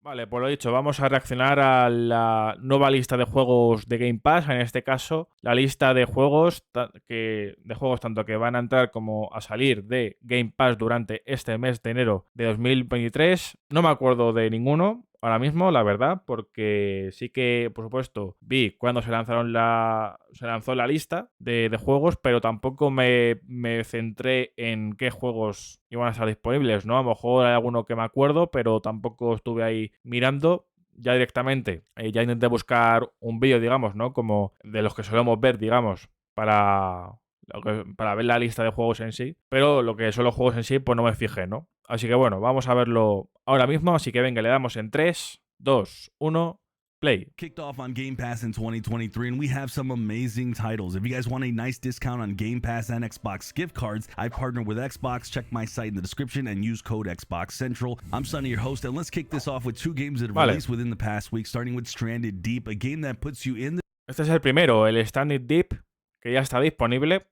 Vale, pues lo dicho, vamos a reaccionar a la nueva lista de juegos de Game Pass, en este caso, la lista de juegos, tanto que van a entrar como a salir de Game Pass durante este mes de enero de 2023. No me acuerdo de ninguno ahora mismo, la verdad, porque sí que, por supuesto, vi cuando se lanzó la lista de juegos, pero tampoco me centré en qué juegos iban a estar disponibles, ¿no? A lo mejor hay alguno que me acuerdo, pero tampoco estuve ahí mirando. Ya directamente, ya intenté buscar un vídeo, digamos, ¿no? Como de los que solemos ver, digamos, para ver la lista de juegos en sí. Pero lo que son los juegos en sí, pues no me fijé, ¿no? Así que bueno, vamos a verlo ahora mismo. Así que venga, le damos en 3, 2, 1... Play. Kicked off on Game Pass in 2023, and we have some amazing titles. If you guys want a nice discount on Game Pass and Xbox gift cards, I've partnered with Xbox. Check my site in the description and use code Xbox Central. I'm Sonny, your host, and let's kick this off with two games that have released within the past week, starting with Stranded Deep, a game that puts you in the... Este es el primero, el Stranded Deep, que ya está disponible.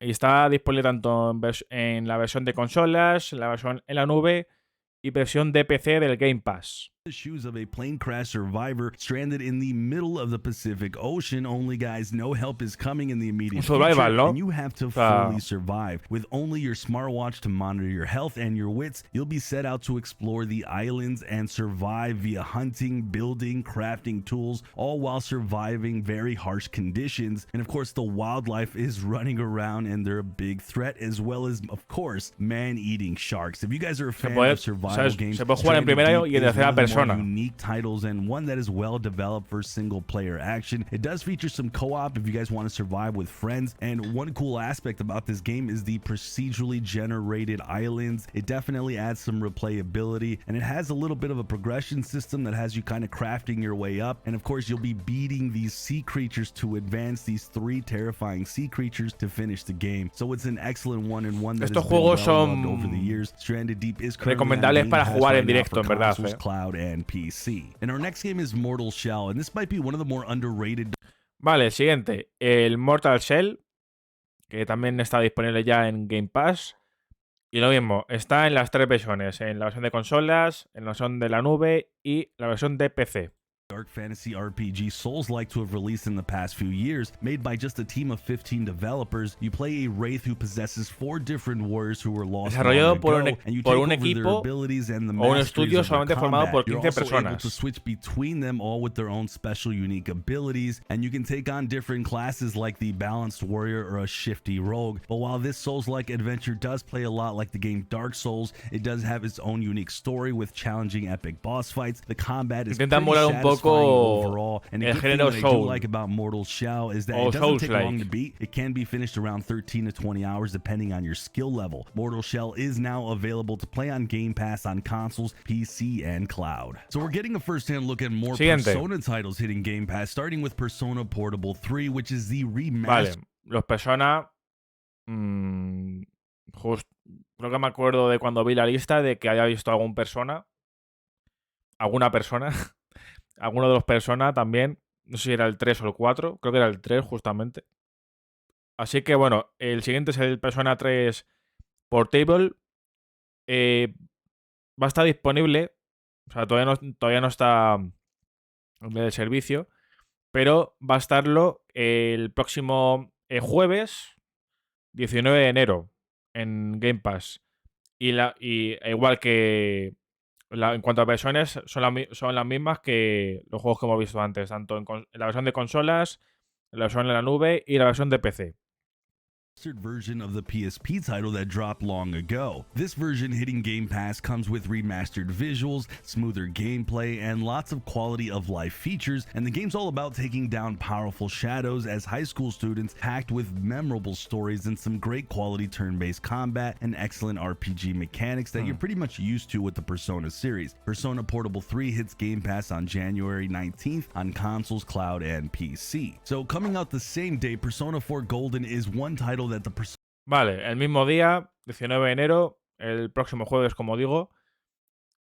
Y está disponible tanto en la versión de consolas, la versión en la nube y versión de PC del Game Pass. The shoes of a plane crash survivor stranded in the middle of the Pacific Ocean. Only, guys, no help is coming in the immediate survival, future, ¿no? And you have to fully survive. With only your smartwatch to monitor your health and your wits, you'll be set out to explore the islands and survive via hunting, building, crafting tools, all while surviving very harsh conditions. And of course, the wildlife is running around and they're a big threat, as well as, of course, man-eating sharks. If you guys are a fan of survival games, se puede jugar en primera y en tercera persona. Unique titles and one that is well developed for single player action. It does feature some co-op if you guys want to survive with friends, and one cool aspect about this game is the procedurally generated islands. It definitely adds some replayability, and it has a little bit of a progression system that has you kind of crafting your way up, and of course you'll be beating these sea creatures to advance these 3 terrifying sea creatures to finish the game. So it's an excellent one and one that has been well loved over the years. Stranded Deep is recomendables para jugar en directo, en verdad. Cloud and PC. And our next game is Mortal Shell, and this might be one of the more underrated. Vale, siguiente, el Mortal Shell, que también está disponible ya en Game Pass. Y lo mismo, está en las 3 versiones, en la versión de consolas, en la versión de la nube y la versión de PC. Dark fantasy RPG Souls-like to have released in the past few years. Made by just a team of 15 developers, you play a wraith who possesses 4 different warriors who were lost desarrollado por un equipo o un estudio solamente formado por 15 personas. Able to switch between them all with their own special unique abilities, and you can take on different classes like the balanced warrior or a shifty rogue. But while this Souls-like adventure does play a lot like the game Dark Souls, it does have its own unique story with challenging epic boss fights. The combat is pretty satisfying overall, and the thing that I do like about Mortal Shell is that it doesn't take long to beat. It can be finished around 13 to 20 hours depending on your skill level. Mortal Shell is now available to play on Game Pass on consoles, PC, and cloud. So we're getting a first-hand look at more Persona titles hitting Game Pass, starting with Persona Portable 3, which is the remaster. Vale, los Persona... creo que me acuerdo de cuando vi la lista de que había visto alguna persona, alguno de los Persona también, no sé si era el 3 o el 4, creo que era el 3 justamente. Así que bueno, el siguiente es el Persona 3 Portable. Va a estar disponible, o sea, todavía no está en el servicio, pero va a estarlo el próximo jueves 19 de enero en Game Pass. Igual que en cuanto a versiones, son las mismas que los juegos que hemos visto antes, tanto en la versión de consolas, la versión en la nube y la versión de PC. Version of the PSP title that dropped long ago. This version hitting Game Pass comes with remastered visuals, smoother gameplay, and lots of quality of life features, and the game's all about taking down powerful shadows as high school students, packed with memorable stories and some great quality turn-based combat and excellent RPG mechanics that you're pretty much used to with the Persona series. Persona Portable 3 hits Game Pass on January 19th on consoles, cloud, and PC. So coming out the same day, Persona 4 Golden is one title that the Vale, el mismo día, 19 de enero, el próximo jueves, como digo,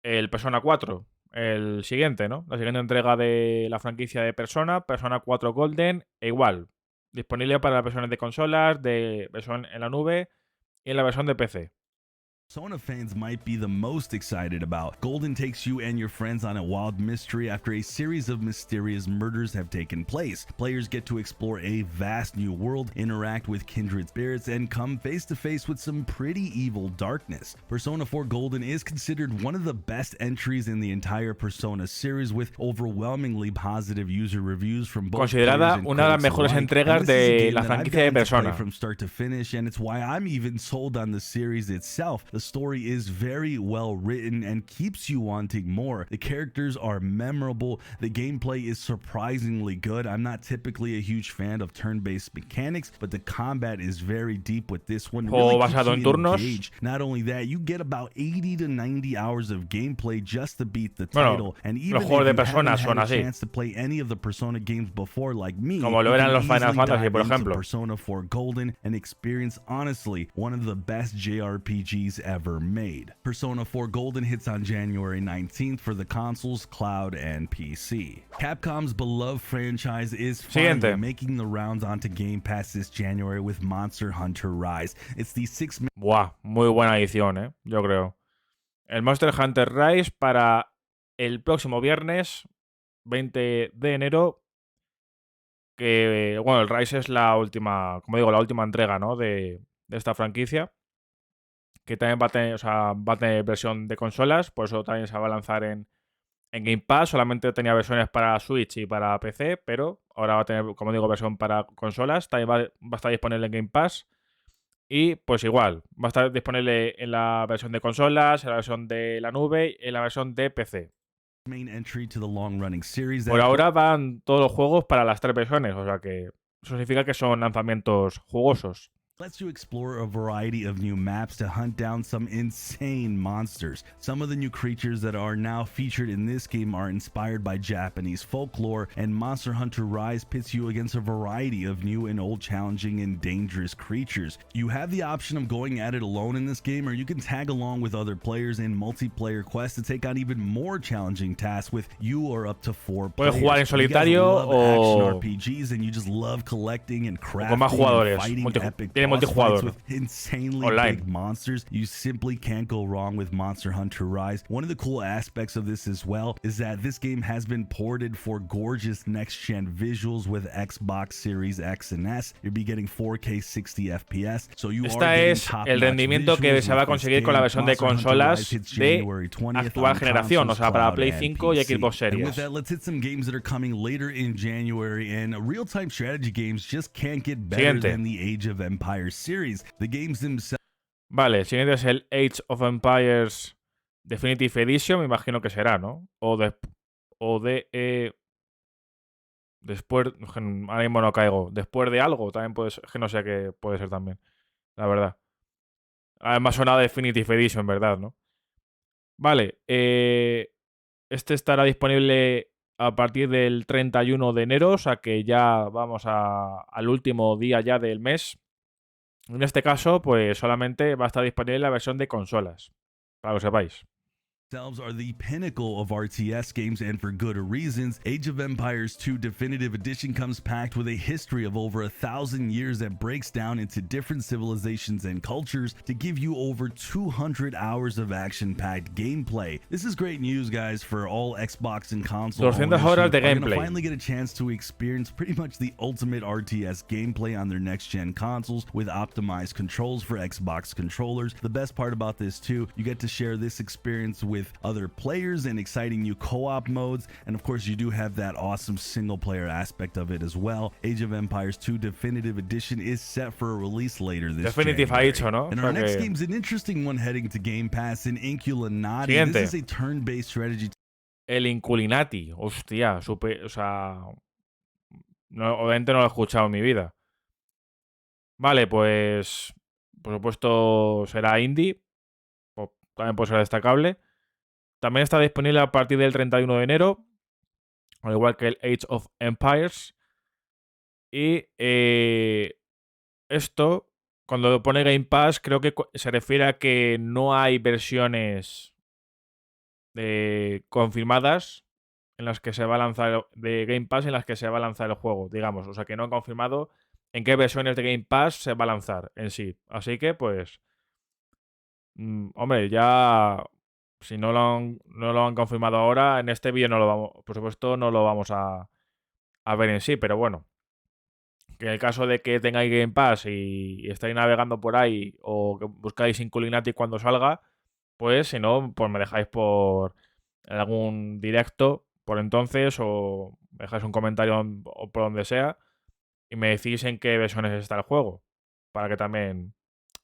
el Persona 4, el siguiente, ¿no? La siguiente entrega de la franquicia de Persona 4 Golden, e igual, disponible para las versiones de consolas, de versión en la nube y en la versión de PC. Persona fans might be the most excited about. Golden takes you and your friends on a wild mystery after a series of mysterious murders have taken place. Players get to explore a vast new world, interact with kindred spirits, and come face to face with some pretty evil darkness. Persona 4 Golden is considered one of the best entries in the entire Persona series, with overwhelmingly positive user reviews from both considerada una de las mejores entregas de la franquicia de Persona. From start to finish, and it's why I'm even sold on the series itself. The story is very well written and keeps you wanting more. The characters are memorable. The gameplay is surprisingly good. I'm not typically a huge fan of turn-based mechanics, but the combat is very deep with this one. Really basado en turnos. Engaged. Not only that, you get about 80 to 90 hours of gameplay just to beat the title. And even if you haven't had a chance to play any of the Persona games before, like me, como lo eran los Final Fantasy, por ejemplo. Persona 4 Golden and experience honestly one of the best JRPGs ever made. Persona 4 Golden hits on January 19th for the consoles, cloud, and PC. Capcom's beloved franchise is finally making the rounds onto Game Pass this January with Monster Hunter Rise. It's the sixth. Buah, muy buena edición, yo creo. El Monster Hunter Rise para el próximo viernes 20 de enero. Que, bueno, el Rise es la última, como digo, la última entrega, ¿no? de esta franquicia. Que también va a tener versión de consolas, por eso también se va a lanzar en Game Pass. Solamente tenía versiones para Switch y para PC, pero ahora va a tener, como digo, versión para consolas. También va a estar disponible en Game Pass. Y pues igual, va a estar disponible en la versión de consolas, en la versión de la nube y en la versión de PC. Por ahora van todos los juegos para las 3 versiones, o sea que eso significa que son lanzamientos jugosos. Lets you explore a variety of new maps to hunt down some insane monsters. Some of the new creatures that are now featured in this game are inspired by Japanese folklore, and Monster Hunter Rise pits you against a variety of new and old challenging and dangerous creatures. You have the option of going at it alone in this game, or you can tag along with other players in multiplayer quests to take on even more challenging tasks with you or up to 4 players. Puedes jugar en solitario o RPGs and you just love collecting and crafting con más jugadores. And fighting epic multijugador. With insanely online. Big monsters. You simply can't go wrong with Monster Hunter Rise. One of the cool aspects of this as well is that this game has been ported for gorgeous next-gen visuals with Xbox Series X and S. You'll be getting 4K 60 FPS. So you Esta es el rendimiento que se va a conseguir con la versión de consolas de actual generación, o sea, para Play 5 y Xbox Series. And with that, let's hit some games that are coming later in January, and real-time strategy games just can't get better than the Age of Empires series. The games themselves. Vale, el siguiente es el Age of Empires Definitive Edition, me imagino que será, ¿no? Después, ahora mismo no caigo. Después de algo, también puede ser, que no sé qué puede ser también, la verdad. Además sonado Definitive Edition, ¿verdad? ¿No? Vale, este estará disponible a partir del 31 de enero, o sea que ya vamos al último día ya del mes. En este caso, pues solamente va a estar disponible la versión de consolas, para que lo sepáis. Are the pinnacle of RTS games, and for good reasons. Age of Empires 2 Definitive Edition comes packed with a history of over 1,000 years that breaks down into different civilizations and cultures to give you over 200 hours of action-packed gameplay. This is great news, guys, for all Xbox and console 200 horas de gameplay. Finally get a chance to experience pretty much the ultimate RTS gameplay on their next-gen consoles with optimized controls for Xbox controllers. The best part about this, too, you get to share this experience with other players and exciting new co-op modes, and of course you do have that awesome single player aspect of it as well. Age of Empires 2 Definitive Edition is set for a release later this January. Ha dicho, ¿no? And our next game's an interesting one heading to Game Pass in Inculinati. This is a turn-based strategy. El Inculinati, hostia, o sea, no, obviamente no lo he escuchado en mi vida. Vale, pues por supuesto será indie, también puede ser destacable. También está disponible a partir del 31 de enero, al igual que el Age of Empires. Y esto, cuando pone Game Pass, creo que se refiere a que no hay versiones confirmadas en las que se va a lanzar de Game Pass en las que se va a lanzar el juego, digamos. O sea, que no han confirmado en qué versiones de Game Pass se va a lanzar en sí. Así que, pues, Hombre, ya si no lo han confirmado ahora, en este vídeo no lo vamos, por supuesto, no lo vamos a ver en sí, pero bueno, que en el caso de que tengáis Game Pass y estáis navegando por ahí o que buscáis Inculinati cuando salga, pues si no, pues me dejáis por algún directo por entonces o me dejáis un comentario o por donde sea y me decís en qué versiones está el juego, para que también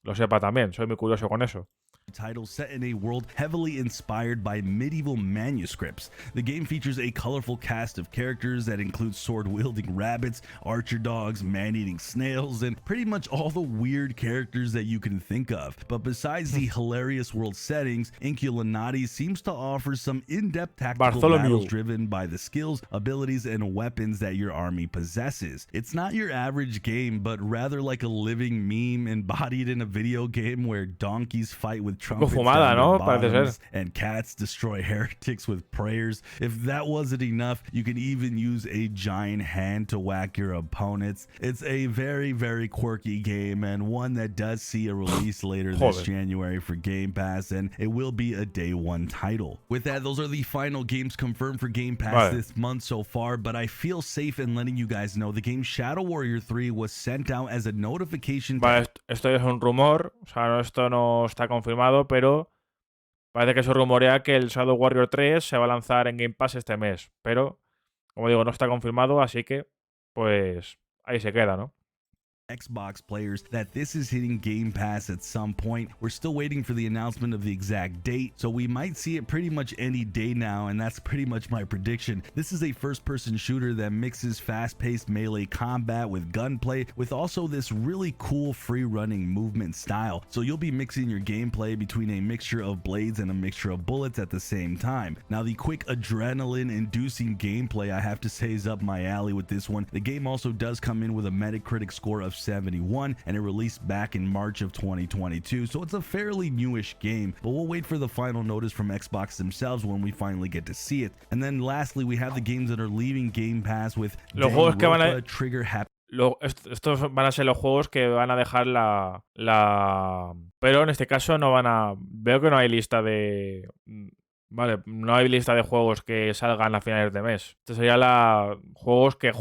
lo sepa también. Soy muy curioso con eso. Title set in a world heavily inspired by medieval manuscripts. The game features a colorful cast of characters that includes sword-wielding rabbits, archer dogs, man-eating snails, and pretty much all the weird characters that you can think of. But besides the hilarious world settings, Inculinati seems to offer some in-depth tactical battles driven by the skills, abilities, and weapons that your army possesses. It's not your average game, but rather like a living meme embodied in a video game where donkeys fight with trumpets fumada, down ¿no? their Parece bottoms ser. and cats destroy heretics with prayers. If that wasn't enough, you can even use a giant hand to whack your opponents. It's a very, very quirky game and one that does see a release later this January for Game Pass, and it will be a day one title. With that, those are the final games confirmed for Game Pass this month so far, but I feel safe in letting you guys know the game Shadow Warrior 3 was sent out as a notification. Vale, esto es un rumor, o sea, esto no está confirmado, pero parece que se rumorea que el Shadow Warrior 3 se va a lanzar en Game Pass este mes. Pero, como digo, no está confirmado, así que, pues, ahí se queda, ¿no? Xbox players that this is hitting Game Pass at some point. We're still waiting for the announcement of the exact date, so we might see it pretty much any day now, and that's pretty much my prediction. This is a first-person shooter that mixes fast-paced melee combat with gunplay, with also this really cool free-running movement style. So you'll be mixing your gameplay between a mixture of blades and a mixture of bullets at the same time. Now, the quick adrenaline-inducing gameplay, I have to say, is up my alley with this one. The game also does come in with a Metacritic score of 71, and it released back in March of 2022, so it's a fairly newish game, but we'll wait for the final notice from Xbox themselves when we finally get to see it. And then lastly, we have the games that are leaving Game Pass with los juegos que van a Trigger Happy. Estos van a ser los juegos que van a dejar pero en este caso no van a... Veo que no hay lista de... Vale, no hay lista de juegos que salgan a finales de mes. Estos serían juegos que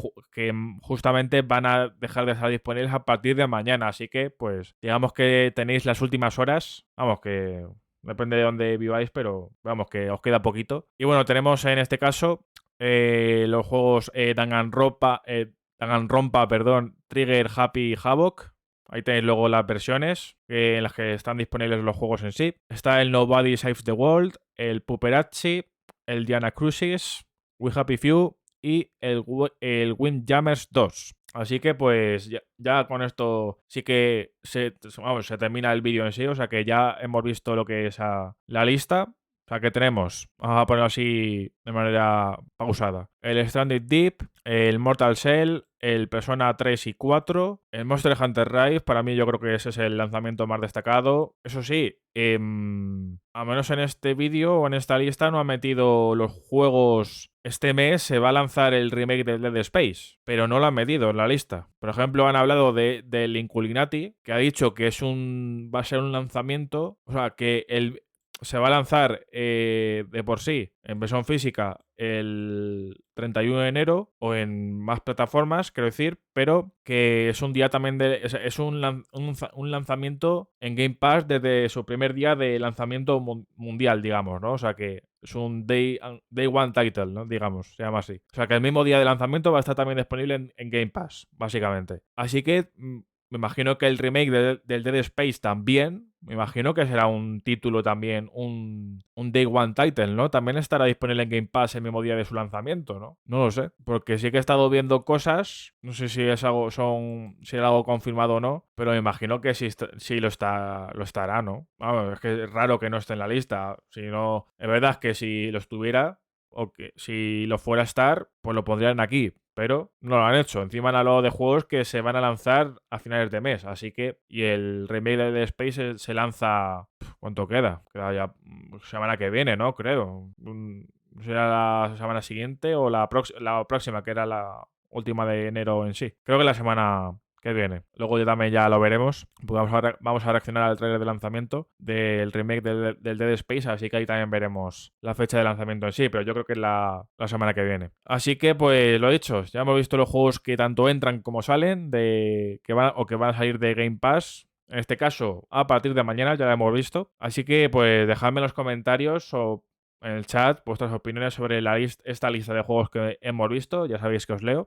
justamente van a dejar de estar disponibles a partir de mañana. Así que, pues, digamos que tenéis las últimas horas. Vamos, que depende de dónde viváis, pero vamos, que os queda poquito. Y bueno, tenemos en este caso los juegos Danganronpa, Trigger Happy Havoc. Ahí tenéis luego las versiones en las que están disponibles los juegos en sí. Está el Nobody Saves the World, el Puperazzi, el Diana Cruises, We Happy Few y el Windjammers 2. Así que pues ya con esto sí que se termina el vídeo en sí. O sea que ya hemos visto lo que es la lista. O sea que tenemos, vamos a ponerlo así de manera pausada, el Stranded Deep, el Mortal Shell, el Persona 3 y 4, el Monster Hunter Rise. Para mí yo creo que ese es el lanzamiento más destacado. Eso sí, al menos en este vídeo o en esta lista no ha metido los juegos. Este mes se va a lanzar el remake de Dead Space, pero no lo han metido en la lista. Por ejemplo, han hablado del Inculinati, que ha dicho que va a ser un lanzamiento, o sea, que se va a lanzar de por sí en versión física el 31 de enero o en más plataformas, quiero decir, pero que es un día también es un lanzamiento en Game Pass desde su primer día de lanzamiento mundial, digamos, ¿no? O sea que es un Day One Title, ¿no? Digamos, se llama así. O sea que el mismo día de lanzamiento va a estar también disponible en Game Pass, básicamente. Así que me imagino que el remake del Dead Space también, me imagino que será un título también, un Day One Title, ¿no? También estará disponible en Game Pass el mismo día de su lanzamiento, ¿no? No lo sé, porque sí que he estado viendo cosas, no sé si es algo, si era algo confirmado o no, pero me imagino que sí lo estará, ¿no? Vamos, es que es raro que no esté en la lista, si no, es verdad que si lo estuviera, o que si lo fuera a estar, pues lo pondrían aquí. Pero no lo han hecho. Encima han hablado de juegos que se van a lanzar a finales de mes. Así que... Y el remake de Dead Space se lanza... ¿Cuánto queda? Queda ya semana que viene, ¿no? Creo. ¿Será la semana siguiente o la próxima, que era la última de enero en sí? Creo que la semana que viene. Luego también ya lo veremos, porque vamos a reaccionar al tráiler de lanzamiento del remake del Dead Space, así que ahí también veremos la fecha de lanzamiento en sí, pero yo creo que es la semana que viene. Así que, pues lo dicho, ya hemos visto los juegos que tanto entran como salen, que van a salir de Game Pass. En este caso, a partir de mañana ya lo hemos visto. Así que, pues, dejadme en los comentarios o en el chat vuestras opiniones sobre esta lista de juegos que hemos visto. Ya sabéis que os leo.